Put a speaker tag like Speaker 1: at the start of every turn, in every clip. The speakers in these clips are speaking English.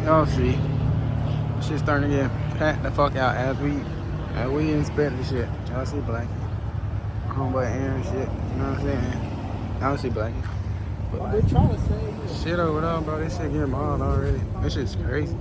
Speaker 1: Y'all see. Shit's starting to get packed the fuck out as we inspect the shit. Y'all see Blackie. Homeboy Aaron shit. You know what I'm saying? Y'all see Blackie. But like,
Speaker 2: trying to say
Speaker 1: shit over there, bro. This shit getting mauled already. This shit's crazy.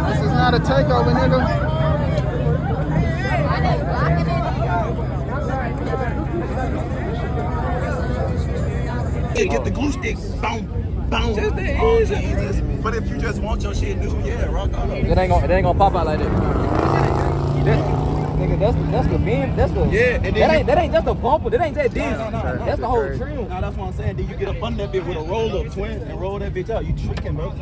Speaker 1: This is not a takeover, nigga.
Speaker 3: Get the glue stick, boom, boom.
Speaker 4: Just that easy.
Speaker 3: But if you just want your shit new, yeah, rock on.
Speaker 4: It ain't gonna pop out like that. Nigga, that's the beam. That's the
Speaker 3: And
Speaker 4: that ain't just a bumper. That ain't just this.
Speaker 3: No.
Speaker 4: That's the whole trim.
Speaker 3: No, that's what I'm saying. Then you get up under that bitch with a roll up twin and roll that bitch out. You tricking, bro.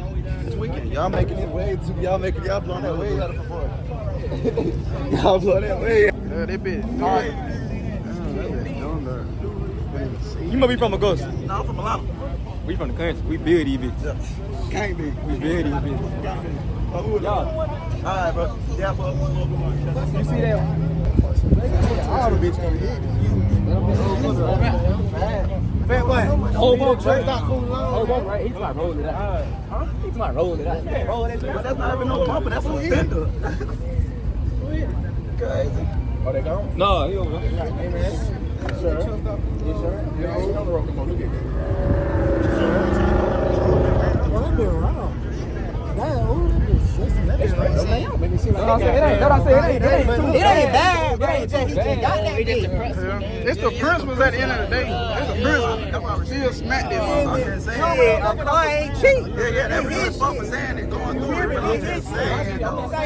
Speaker 3: Tweaking. Y'all making it way too. Y'all blowing that way out of proportion. Y'all blowing that way.
Speaker 1: Yeah, they bit.
Speaker 4: You must be from Augusta.
Speaker 3: No, I'm from Atlanta.
Speaker 4: We from the country. We build these bitches.
Speaker 3: Can't be.
Speaker 4: We build these bitches. Y'all.
Speaker 3: Alright, bro. Yeah, bro.
Speaker 4: You see that?
Speaker 3: All the bitches gonna hit Fat what?
Speaker 4: Whole boat right? Whole boat right? He's not rolling it out. Huh? He's not rolling it out.
Speaker 3: Roll that bitch. That's not even no bumper. That's a fender. Crazy.
Speaker 4: Oh, they gone? No, he over there.
Speaker 2: Yes, sir. Yes, sir.
Speaker 4: Yeah, he's on the road. Come on, look at that.
Speaker 2: Well, I've been around. Damn, who is this? That is right.
Speaker 4: It ain't bad. It ain't just bad.
Speaker 1: It's the principles at the end of the day. It's the principles. Still smack that motherfucker.
Speaker 2: A car ain't cheap.
Speaker 3: Yeah, that was just fuck for saying it going through it. But I'm just saying, though.
Speaker 1: I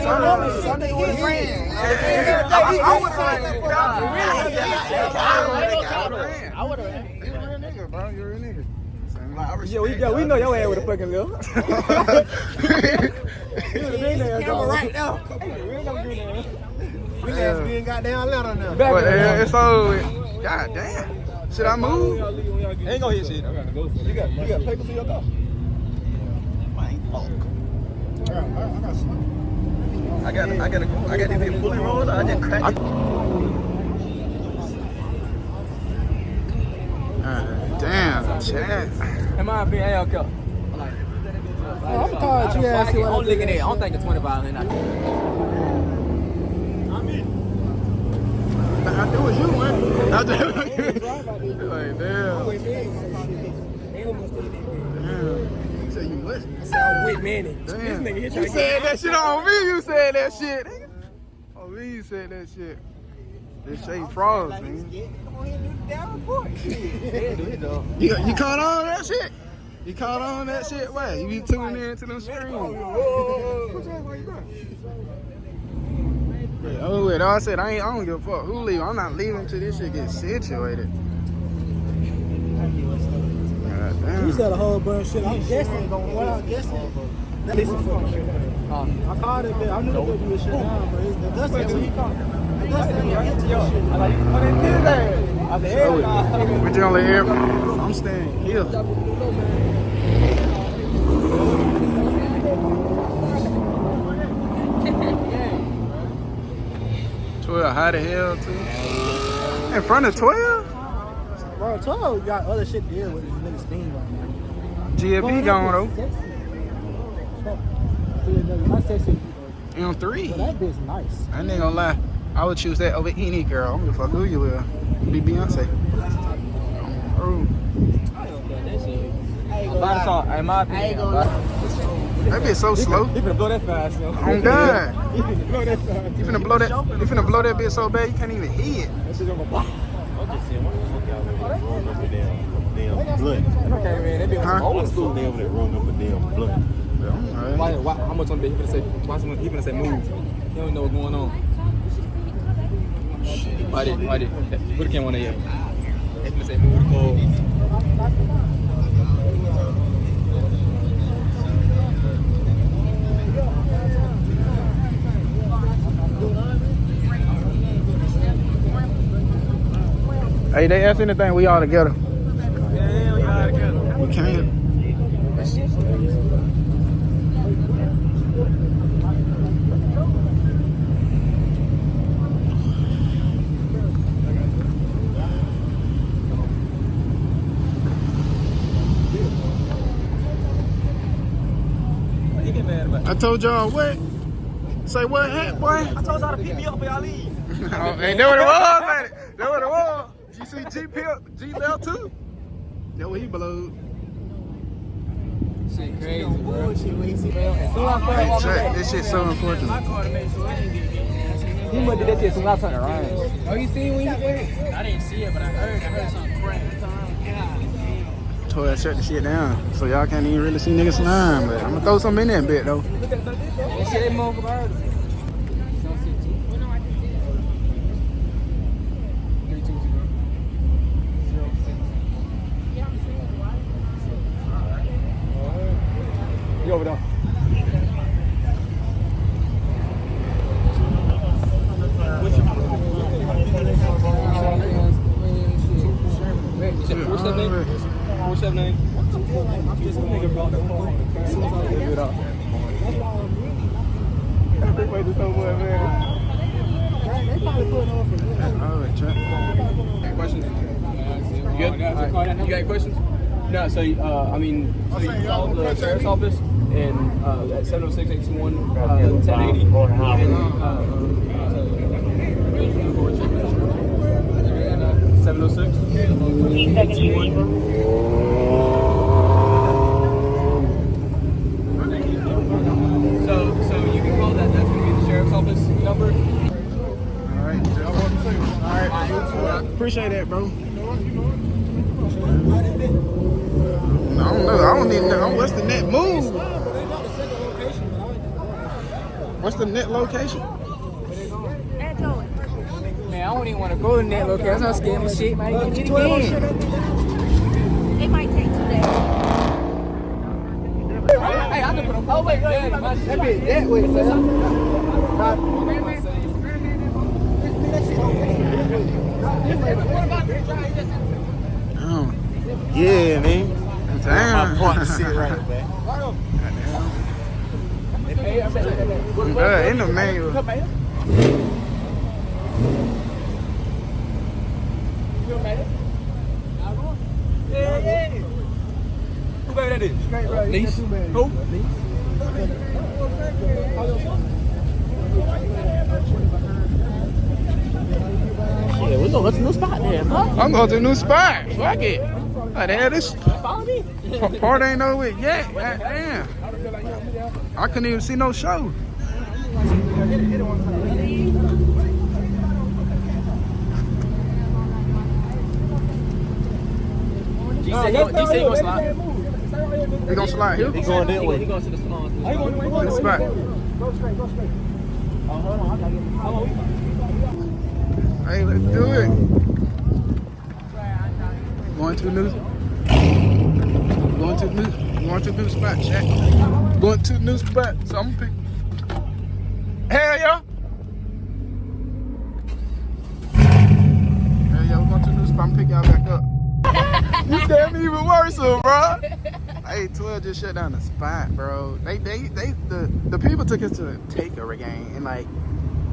Speaker 1: would have. You're a real nigga, bro. You're a real nigga.
Speaker 4: Yeah, we know your ass with a fucking little.
Speaker 2: Camera right now. We last being goddamn letter now.
Speaker 1: But it's over. God damn. Should I move?
Speaker 4: Ain't gonna hit shit. I gotta go for it. You got papers in your car?
Speaker 3: I got to be fully rolled. I just cracked it.
Speaker 1: Damn, Chad.
Speaker 4: In my opinion, hey, okay.
Speaker 2: I'm gonna call you ass.
Speaker 4: I'm looking at it. I'm thinking 2,500.
Speaker 1: I do what you want. I do what you like, damn. You say you what?
Speaker 2: I said I'm with Manny.
Speaker 1: Damn.
Speaker 2: This nigga here
Speaker 1: You
Speaker 2: trying to
Speaker 1: said that shit on me. You said that shit. Nigga. On me, you said that shit. This shit froze, man. You caught on that shit? You caught on that shit? What? You be tuning in to them screens. Oh, wait. I said I don't give a fuck who leave. I'm not leaving till this shit gets situated. God
Speaker 2: He said a whole bunch of shit. I'm guessing. What I'm guessing. Listen for me. I called it. I knew the bitch was shit down, but the dust ain't what he called. The dust ain't get into the shit.
Speaker 1: We just only here. I'm staying here. 12, how the hell, too? In front of 12?
Speaker 2: Bro, 12 got other shit to deal with. This nigga steam right now.
Speaker 1: GFB gone, though.
Speaker 2: Not sexy.
Speaker 1: M3.
Speaker 2: But that bitch nice.
Speaker 1: I ain't gonna lie. I would choose that over any girl. I don't give a fuck who you will. Be Beyonce. Oh.
Speaker 4: In my opinion,
Speaker 1: That bitch so slow.
Speaker 4: he finna blow that fast, yo.
Speaker 1: Oh God.
Speaker 4: He finna blow that fast.
Speaker 1: You finna blow that bitch so bad you can't even hear it.
Speaker 4: That shit gonna go pop.
Speaker 3: I'm just saying, what the fuck y'all over there rolling up a damn blunt?
Speaker 4: Okay, man, that bitch was old
Speaker 3: What's
Speaker 4: school.
Speaker 3: they over there rolling up a damn blunt?
Speaker 4: Why, how much on the bit? He finna say move. He don't know what's going on. Why did? Put the camera on there. He finna say move the ball.
Speaker 1: Hey, they ask anything, we all together.
Speaker 4: Yeah, we all together.
Speaker 1: We can't.
Speaker 4: He get mad about it.
Speaker 1: I told y'all what? Say what, hat, boy?
Speaker 4: I told y'all to pick me up for y'all leave.
Speaker 1: Ain't that what it was, man? That what it was. You see G Bell too? That what he blowed.
Speaker 4: Shit crazy, bro.
Speaker 2: Bullshit when he see
Speaker 1: Hey, check, this shit so unfortunate.
Speaker 4: He must do that shit soon as I turned around.
Speaker 2: Oh, you seen when he went?
Speaker 5: I didn't see it, but I heard something crack.
Speaker 1: Told her to shut the shit down, so y'all can't even really see niggas slime. But I'm gonna throw something in that bit though.
Speaker 4: That shit ain't motherfucker heard of it. You over there. You said 479? 479? This nigga brought the phone. As soon as I give it up. Everybody do so much, man.
Speaker 2: They probably put it on for real.
Speaker 1: Alright, check.
Speaker 4: Questions? You good? Right. You got questions? No, so, so you call the sheriff's office and at 706-821-1080 and 706-821. So you can call that. That's going to be the sheriff's office number.
Speaker 1: Alright, appreciate that, bro. I don't know. I don't even know. What's the net move? What's the net location?
Speaker 5: Man, I don't even want to go in that location. I'm scared of shit, man. Get it again. It might take 2 days.
Speaker 4: Hey, I can put a oh wait, go ahead. That bitch that way,
Speaker 1: Oh,
Speaker 3: Yeah, man.
Speaker 1: damn.
Speaker 3: My point to sit right, man.
Speaker 1: In the manual.
Speaker 4: Yeah. Who baby that is? Niece? Who?
Speaker 2: Yeah, we gonna go to a new spot there, huh?
Speaker 1: I'm going to a new spot. Fuck it. What the hell, this
Speaker 2: Follow me.
Speaker 1: part ain't over yet. God damn. I couldn't even see no show.
Speaker 4: G say you gonna slide.
Speaker 1: We gonna slide here?
Speaker 3: He going that way.
Speaker 4: He going to the salon.
Speaker 1: This spot.
Speaker 2: Go straight. Oh, hold on. I gotta get
Speaker 1: Hey, let's do it. Going to the news. Going to the new spot, chat. Going to the new spot, so I'm gonna pick. Hell yeah! Hell yeah, we're going to the new spot. I'm gonna pick y'all back up. You scared me even worse, bro. Hey, 12 just shut down the spot, bro. The people took us to a takeover game, and like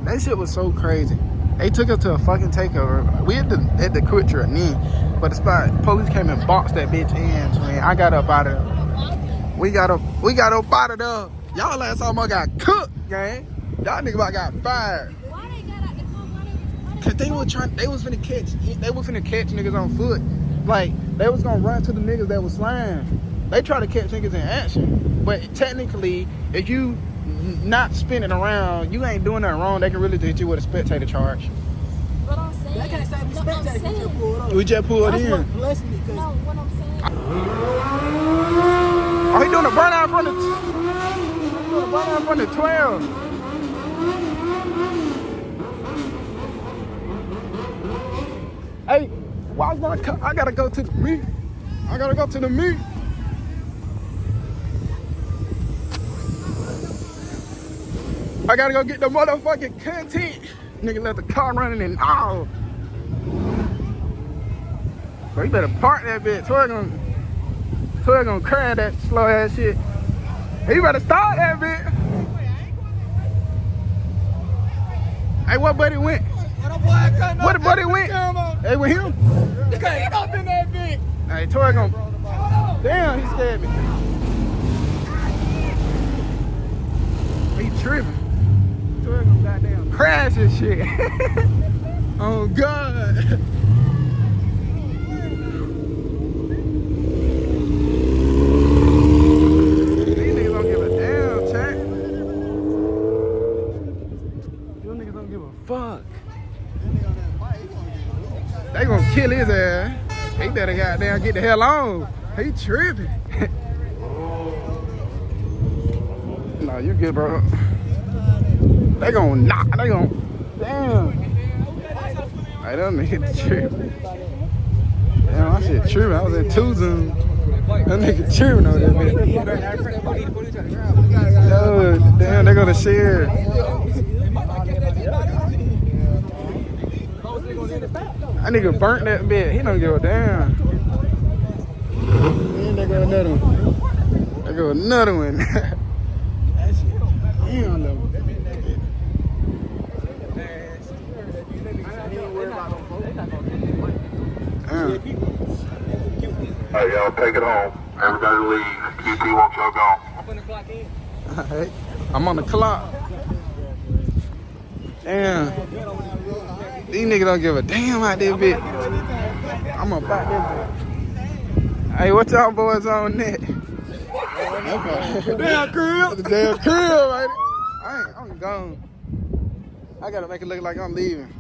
Speaker 1: that shit was so crazy. They took us to a fucking takeover. We had the quick trip then, but the spot police came and boxed that bitch in. Man, I got up out of there. We got up out of there. Y'all last time I got cooked, gang. Y'all niggas about got fired.
Speaker 6: Why they got out the car?
Speaker 1: Cause they was finna catch niggas on foot. Like they was gonna run to the niggas that was flying. They try to catch niggas in action, but technically, if you not spinning around, you ain't doing nothing wrong. They can really hit you with a spectator charge.
Speaker 6: But I'm saying.
Speaker 2: That can't say me
Speaker 6: No, I'm
Speaker 2: spectator.
Speaker 6: saying.
Speaker 2: Just pulled up.
Speaker 1: We just pulled
Speaker 2: That's
Speaker 1: in.
Speaker 2: what blessed me, cause
Speaker 6: No, what I'm saying.
Speaker 1: Oh, he doing a burnout from the 12. Hey, why I gotta go to the meet. I gotta go to the meet. I gotta go get the motherfucking content. Nigga left the car running and all. Bro, you better park that bitch. Toy gonna crash that slow ass shit. Hey, you better start that bitch. Hey, what buddy went? What the buddy went? Hey, with him?
Speaker 5: You can't get up in that bitch.
Speaker 1: Hey, Toy gonna. Damn, he scared me. He tripping. Toy gonna goddamn crash this shit. Oh God. These niggas don't give a damn, chat. You niggas don't give a fuck. They gonna kill his ass. He better goddamn get the hell on. He tripping. No, you good, bro. They gonna knock. They gonna. Damn. Hey, that nigga tripping. Damn, I shit tripping. I was in 2 zone. That nigga tripping over there, man. Yo, damn, they gonna share. That nigga burnt that bit. He don't give a damn. And there go another one. There go another one. That shit. Damn, though.
Speaker 7: Hey, y'all take it home. Everybody leave. QT wants y'all gone.
Speaker 1: Alright. I'm on the clock. Damn. These niggas don't give a damn out this bitch. I'm about this bitch. Hey, what y'all boys on net?
Speaker 2: damn crib.
Speaker 1: The damn crib, right? I'm gone. I gotta make it look like I'm leaving.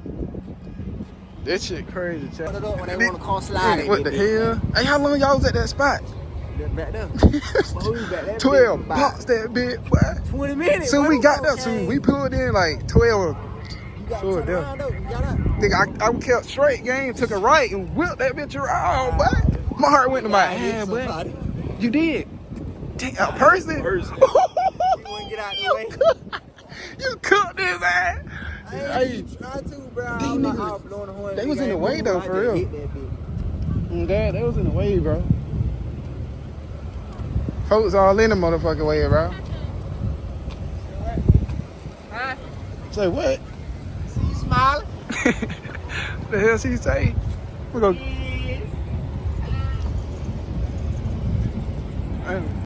Speaker 1: This shit crazy, chat.
Speaker 5: When they want to call slide.
Speaker 1: What the hell? Hey, how long y'all was at that spot?
Speaker 5: Back there.
Speaker 1: 12 pops that bitch, boy.
Speaker 5: 20 minutes.
Speaker 1: Soon we got there, soon we pulled in like 12. Sure, there. Nigga, I kept straight game, took a right and whipped that bitch around, boy. My heart went to my hand, boy. You did? Take a person?
Speaker 5: You want to get out the way?
Speaker 1: You cooked his ass. Hey,
Speaker 5: Try to, bro.
Speaker 1: these niggas, they was in the way though, for real. Dad, they was in the way, bro. Folks all in the motherfucking way, bro.
Speaker 5: Huh?
Speaker 1: Say what?
Speaker 5: See you smiling?
Speaker 1: The hell she say? We go.